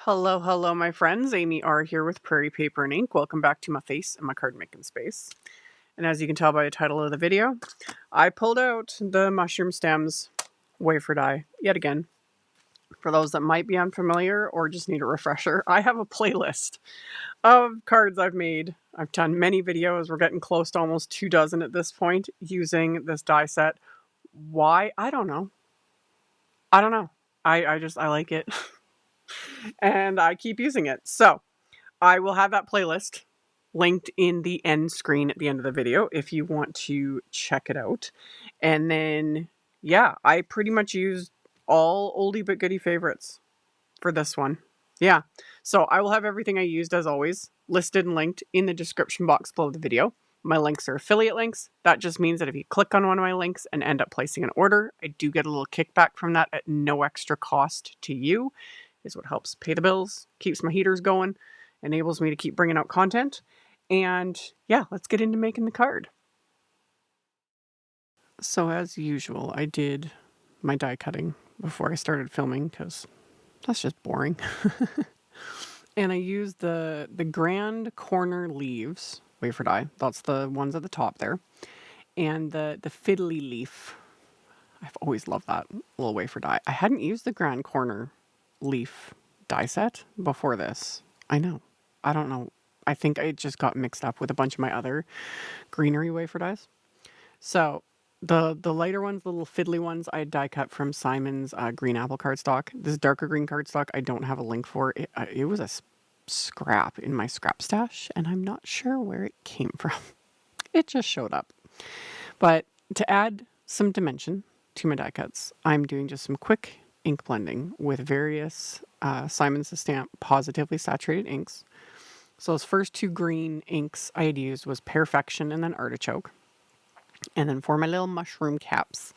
Hello, hello, my friends. AmyR here with Prairie Paper and Ink. Welcome back to my face and my card making space. And as you can tell by the title of the video, I pulled out the mushroom stems wafer die yet again. For those that might be unfamiliar or just need a refresher, I have a playlist of cards I've made. I've done many videos. We're getting close to almost 24 at this point using this die set. Why? I don't know. I like it. And I keep using it. So I will have that playlist linked in the end screen at the end of the video if you want to check it out. And then, yeah, I pretty much used all oldie but goodie favorites for this one. Yeah, so I will have everything I used, as always, listed and linked in the description box below the video. My links are affiliate links. That just means that if you click on one of my links and end up placing an order, I do get a little kickback from that at no extra cost to you. Is what helps pay the bills, keeps my heaters going, enables me to keep bringing out content. And yeah, let's get into making the card. So as usual, I did my die cutting before I started filming because that's just boring. And I used the grand corner leaves wafer die. That's the ones at the top there. And the FIDDLY leaf. I've always loved that little wafer die. I hadn't used the grand corner leaf die set before this. I know. I don't know. I think I just got mixed up with a bunch of my other greenery wafer dies. So the lighter ones, the little fiddly ones, I die cut from Simon's green apple cardstock. This darker green cardstock, I don't have a link for. It was a scrap in my scrap stash, and I'm not sure where it came from. It just showed up. But to add some dimension to my die cuts, I'm doing just some quick ink blending with various Simon's Stamp Pawsitively saturated inks. So those first two green inks I had used was Perfection and then Artichoke. And then for my little mushroom caps,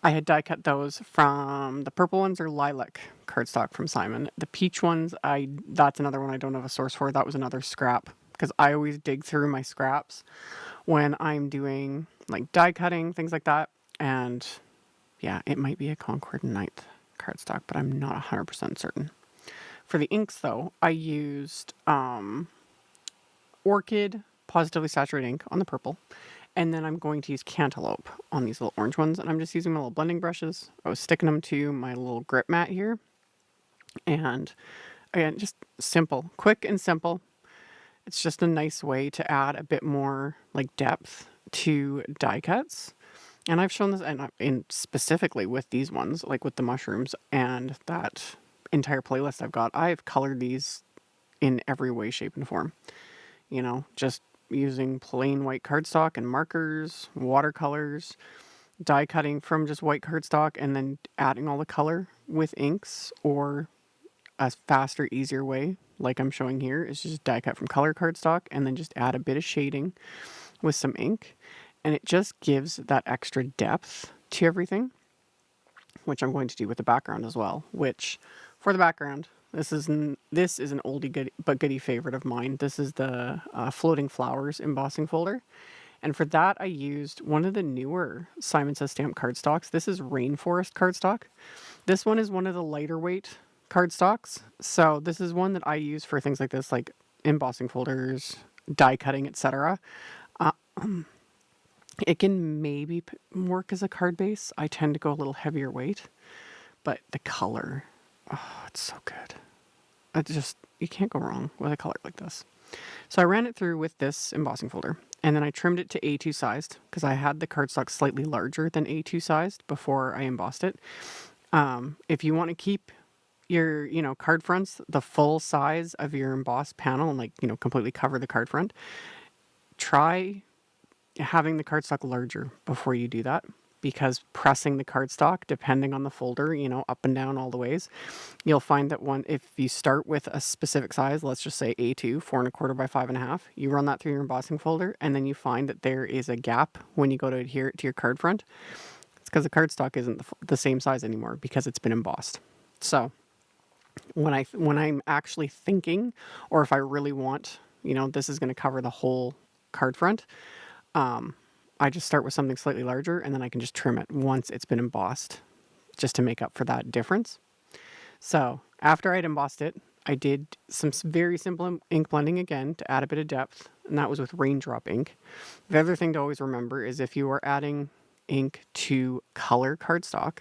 I had die cut those from the purple ones are Lilac cardstock from Simon. The peach ones, that's another one I don't have a source for. That was another scrap because I always dig through my scraps when I'm doing like die cutting, things like that. And yeah, it might be a Concord Ninth cardstock, but I'm not 100% certain. For the inks though, I used Orchid Positively Saturated ink on the purple. And then I'm going to use Cantaloupe on these little orange ones. And I'm just using my little blending brushes. I was sticking them to my little grip mat here. And again, just simple, quick and simple. It's just a nice way to add a bit more like depth to die cuts. And I've shown this in specifically with these ones, like with the mushrooms and that entire playlist I've got. I've colored these in every way, shape, and form. You know, just using plain white cardstock and markers, watercolors, die cutting from just white cardstock, and then adding all the color with inks, or a faster, easier way, like I'm showing here, is just die cut from color cardstock and then just add a bit of shading with some ink. And it just gives that extra depth to everything, which I'm going to do with the background as well, which for the background, this is an oldie but goodie favorite of mine. This is the Floating Flowers embossing folder. And for that, I used one of the newer Simon Says Stamp cardstocks. This is Rainforest cardstock. This one is one of the lighter weight cardstocks. So this is one that I use for things like this, like embossing folders, die cutting, etc. It can maybe work as a card base. I tend to go a little heavier weight, but the color, oh, it's so good. You can't go wrong with a color like this. So I ran it through with this embossing folder, and then I trimmed it to A2 sized because I had the cardstock slightly larger than A2 sized before I embossed it. If you want to keep your, card fronts the full size of your embossed panel and completely cover the card front, try having the cardstock larger before you do that, because pressing the cardstock, depending on the folder, up and down all the ways, you'll find that if you start with a specific size, let's just say A2, 4 1/4 by 5 1/2, you run that through your embossing folder, and then you find that there is a gap when you go to adhere it to your card front. It's because the cardstock isn't the same size anymore because it's been embossed. So when I'm actually thinking, or if I really want, this is going to cover the whole card front, I just start with something slightly larger, and then I can just trim it once it's been embossed just to make up for that difference. So after I'd embossed it, I did some very simple ink blending again to add a bit of depth, and that was with raindrop ink. The other thing to always remember is if you are adding ink to color cardstock,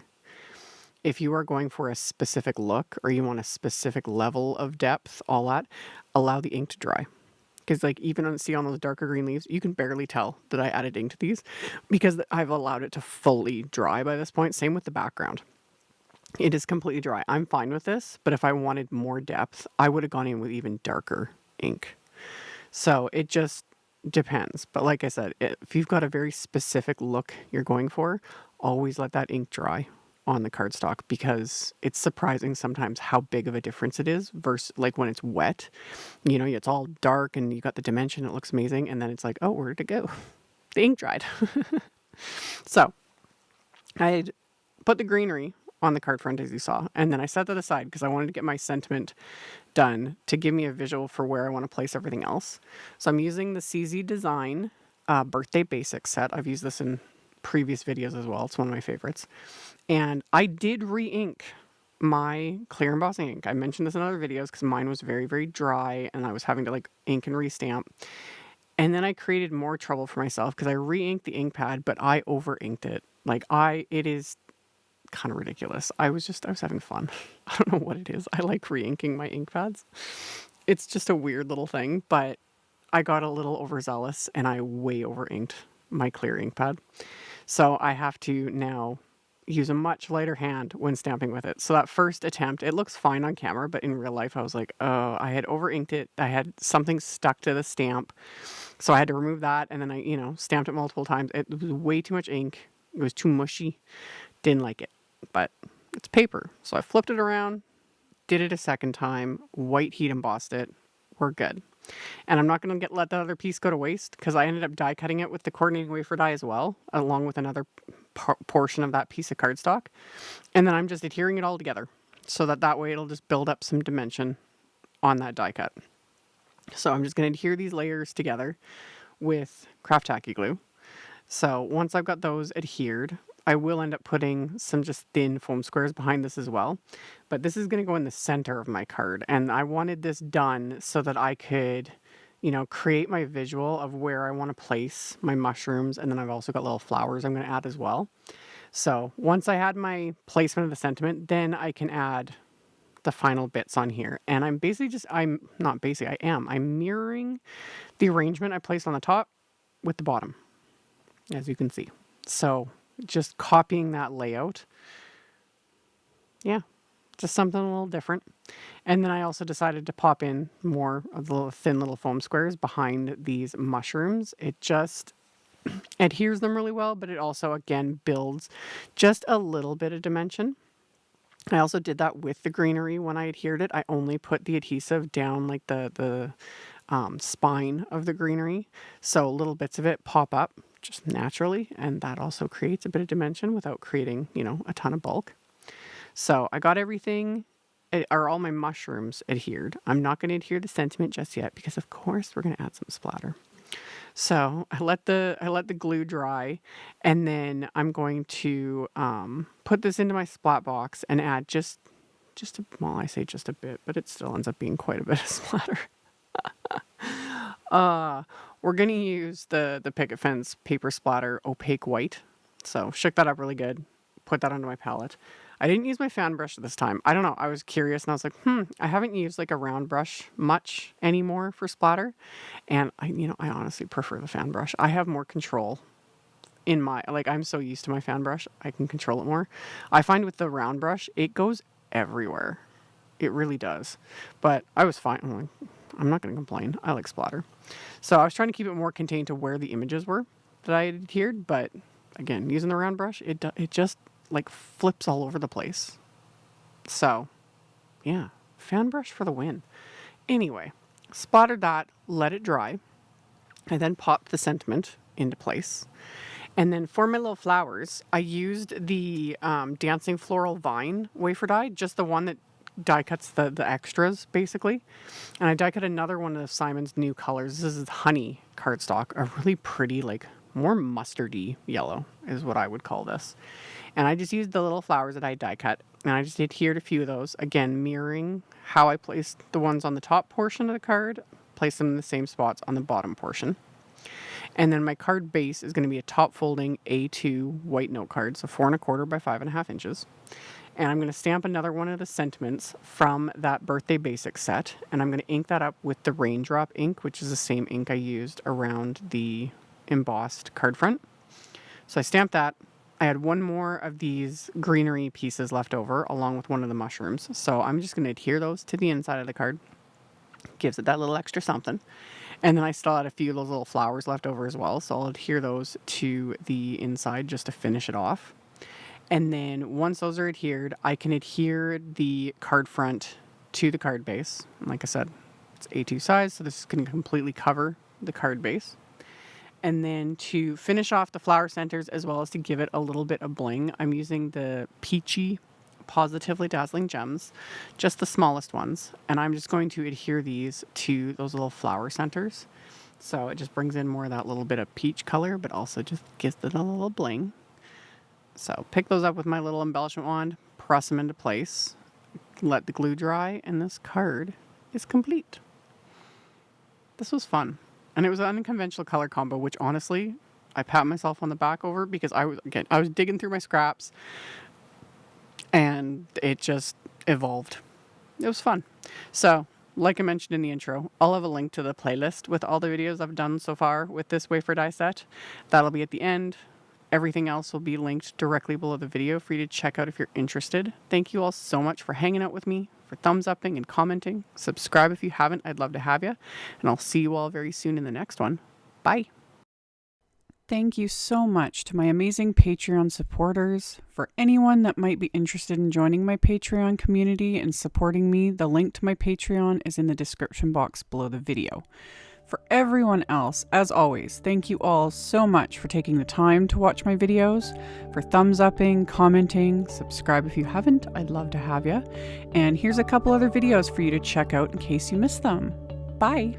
if you are going for a specific look or you want a specific level of depth, all that, allow the ink to dry. Because like even on those darker green leaves, you can barely tell that I added ink to these because I've allowed it to fully dry by this point. Same with the background. It is completely dry. I'm fine with this, but if I wanted more depth, I would have gone in with even darker ink. So it just depends. But like I said, if you've got a very specific look you're going for, always let that ink dry on the cardstock, because it's surprising sometimes how big of a difference it is versus like when it's wet. You know, it's all dark and you got the dimension, it looks amazing, and then it's like, oh, where did it go? The ink dried. So I put the greenery on the card front, as you saw, and then I set that aside because I wanted to get my sentiment done to give me a visual for where I want to place everything else. So I'm using the CZ Design Birthday Basics set. I've used this in previous videos as well. It's one of my favorites. And I did re-ink my clear embossing ink. I mentioned this in other videos because mine was very, very dry and I was having to like ink and restamp. And then I created more trouble for myself because I re-inked the ink pad, but I over-inked it. It is kind of ridiculous. I was having fun. I don't know what it is. I like re-inking my ink pads. It's just a weird little thing, but I got a little overzealous and I way over-inked my clear ink pad. So I have to now use a much lighter hand when stamping with it. So that first attempt, it looks fine on camera, but in real life I was like, oh, I had over-inked it. I had something stuck to the stamp. So I had to remove that, and then I, stamped it multiple times. It was way too much ink. It was too mushy. Didn't like it, but it's paper. So I flipped it around, did it a second time, white heat embossed it. We're good. And I'm not going to let that other piece go to waste because I ended up die cutting it with the coordinating wafer die as well, along with another portion of that piece of cardstock. And then I'm just adhering it all together so that way it'll just build up some dimension on that die cut. So I'm just going to adhere these layers together with craft tacky glue. So once I've got those adhered, I will end up putting some just thin foam squares behind this as well. But this is going to go in the center of my card. And I wanted this done so that I could, create my visual of where I want to place my mushrooms. And then I've also got little flowers I'm going to add as well. So once I had my placement of the sentiment, then I can add the final bits on here. And I'm mirroring the arrangement I placed on the top with the bottom, as you can see. So just copying that layout. Yeah, just something a little different. And then I also decided to pop in more of the thin little foam squares behind these mushrooms. It just adheres them really well, but it also, again, builds just a little bit of dimension. I also did that with the greenery when I adhered it. I only put the adhesive down like the spine of the greenery. So little bits of it pop up just naturally, and that also creates a bit of dimension without creating, a ton of bulk. So I got everything, or all my mushrooms adhered. I'm not going to adhere the sentiment just yet because of course we're going to add some splatter. So I let the glue dry, and then I'm going to put this into my splat box and add I say just a bit, but it still ends up being quite a bit of splatter. We're going to use the Picket Fence Paper Splatter Opaque White. So shook that up really good, put that onto my palette. I didn't use my fan brush this time. I don't know. I was curious and I was like, I haven't used like a round brush much anymore for splatter. And I honestly prefer the fan brush. I have more control in I'm so used to my fan brush. I can control it more. I find with the round brush, it goes everywhere. It really does. But I was fine. I'm not going to complain. I like splatter. So I was trying to keep it more contained to where the images were that I had adhered. But again, using the round brush, it just like flips all over the place. So yeah, fan brush for the win. Anyway, splattered that, let it dry. I then popped the sentiment into place. And then for my little flowers, I used the Dancing Floral Vine wafer die, just the one that die cuts the extras, basically. And I die cut another one of Simon's new colors. This is honey cardstock, a really pretty, like, more mustardy yellow is what I would call this. And I just used the little flowers that I die cut, and I just adhered a few of those, again mirroring how I placed the ones on the top portion of the card, place them in the same spots on the bottom portion. And then my card base is going to be a top folding A2 white note card, so 4 1/4 by 5.5 inches. And I'm going to stamp another one of the sentiments from that birthday basic set, and I'm going to ink that up with the raindrop ink, which is the same ink I used around the embossed card front. So I stamped that. I had one more of these greenery pieces left over along with one of the mushrooms. So I'm just going to adhere those to the inside of the card. Gives it that little extra something. And then I still had a few of those little flowers left over as well. So I'll adhere those to the inside just to finish it off. And then once those are adhered, I can adhere the card front to the card base. And like I said, it's A2 size, so this can completely cover the card base. And then to finish off the flower centers, as well as to give it a little bit of bling, I'm using the Peachy Pawsitively Dazzling gems, just the smallest ones. And I'm just going to adhere these to those little flower centers. So it just brings in more of that little bit of peach color, but also just gives it a little bling. So pick those up with my little embellishment wand, press them into place, let the glue dry, and this card is complete. This was fun. And it was an unconventional color combo, which honestly, I pat myself on the back over because I was digging through my scraps and it just evolved. It was fun. So, like I mentioned in the intro, I'll have a link to the playlist with all the videos I've done so far with this wafer die set. That'll be at the end. Everything else will be linked directly below the video for you to check out if you're interested. Thank you all so much for hanging out with me, for thumbs upping and commenting. Subscribe if you haven't. I'd love to have you. And I'll see you all very soon in the next one. Bye. Thank you so much to my amazing Patreon supporters. For anyone that might be interested in joining my Patreon community and supporting me, the link to my Patreon is in the description box below the video. For everyone else, as always, thank you all so much for taking the time to watch my videos, for thumbs upping, commenting, subscribe if you haven't, I'd love to have you. And here's a couple other videos for you to check out in case you missed them. Bye!